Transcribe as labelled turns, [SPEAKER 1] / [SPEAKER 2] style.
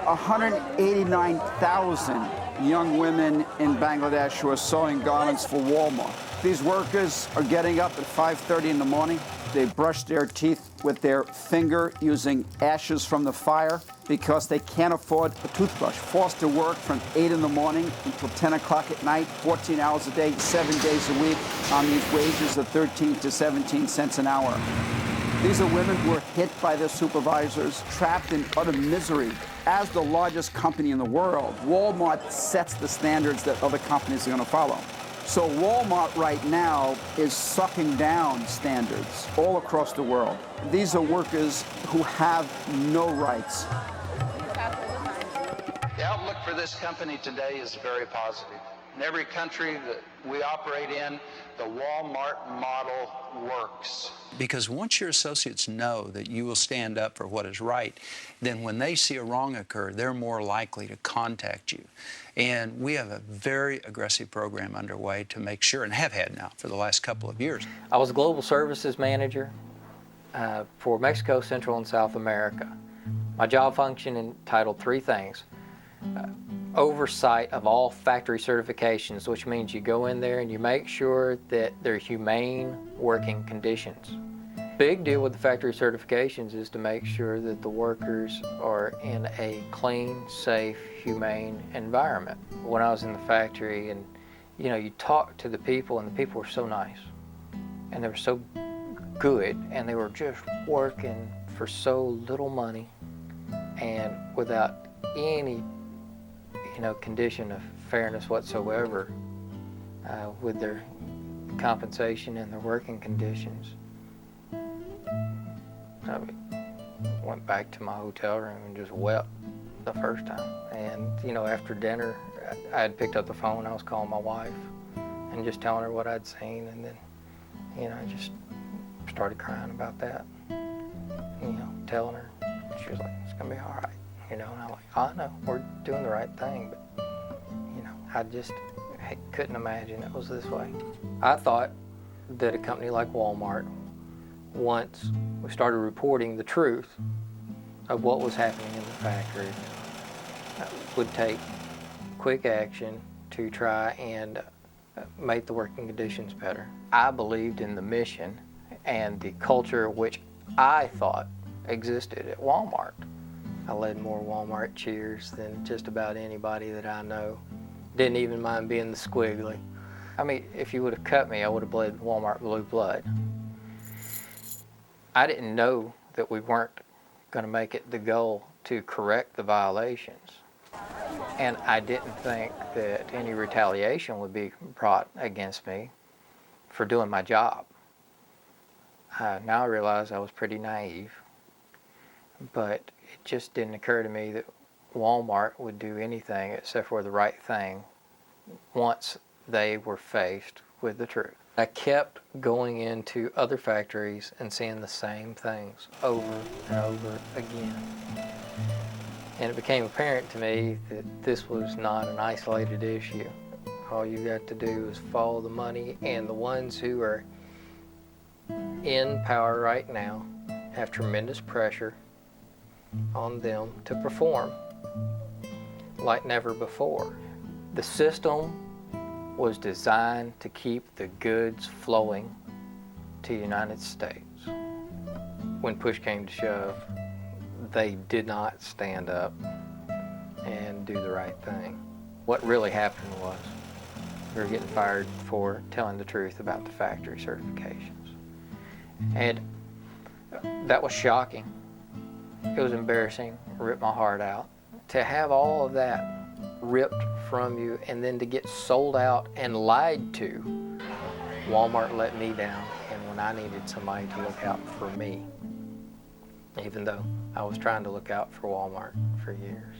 [SPEAKER 1] 189,000 young women in Bangladesh who are sewing garments for Walmart. These workers are getting up at 5:30 in the morning. They brush their teeth with their finger using ashes from the fire because they can't afford a toothbrush. Forced to work from 8 in the morning until 10 o'clock at night, 14 hours a day, 7 days a week on these wages of 13 to 17 cents an hour. These are women who are hit by their supervisors, trapped in utter misery. As the largest company in the world, Walmart sets the standards that other companies are going to follow. So Walmart right now is sucking down standards all across the world. These are workers who have no rights.
[SPEAKER 2] The outlook for this company today is very positive. In every country that we operate in, the Walmart model works.
[SPEAKER 3] Because once your associates know that you will stand up for what is right, then when they see a wrong occur, they're more likely to contact you. And we have a very aggressive program underway to make sure, and have had now for the last couple of years.
[SPEAKER 4] I was Global Services Manager for Mexico, Central, and South America. My job function entitled three things. Oversight of all factory certifications, which means you go in there and you make sure that they're humane working conditions. Big deal with the factory certifications is to make sure that the workers are in a clean, safe, humane environment. When I was in the factory and you talk to the people and the people were so nice and they were so good and they were just working for so little money and without any condition of fairness whatsoever with their compensation and their working conditions. I went back to my hotel room and just wept the first time. And after dinner, I had picked up the phone. I was calling my wife and just telling her what I'd seen, and then I just started crying about that. Telling her. She was like, "It's gonna be all right." And I'm like, "I know, we're doing the right thing," but I just couldn't imagine it was this way. I thought that a company like Walmart, once we started reporting the truth of what was happening in the factory, would take quick action to try and make the working conditions better. I believed in the mission and the culture which I thought existed at Walmart. I led more Walmart cheers than just about anybody that I know. Didn't even mind being the squiggly. I mean, if you would have cut me, I would have bled Walmart blue blood. I didn't know that we weren't going to make it the goal to correct the violations. And I didn't think that any retaliation would be brought against me for doing my job. Now I realize I was pretty naive, but it just didn't occur to me that Walmart would do anything except for the right thing once they were faced with the truth. I kept going into other factories and seeing the same things over and over again. And it became apparent to me that this was not an isolated issue. All you got to do is follow the money, and the ones who are in power right now have tremendous pressure on them to perform like never before. The system was designed to keep the goods flowing to the United States. When push came to shove, they did not stand up and do the right thing. What really happened was we were getting fired for telling the truth about the factory certifications. And that was shocking. It was embarrassing, it ripped my heart out. To have all of that ripped from you and then to get sold out and lied to, Walmart let me down, and when I needed somebody to look out for me, even though I was trying to look out for Walmart for years.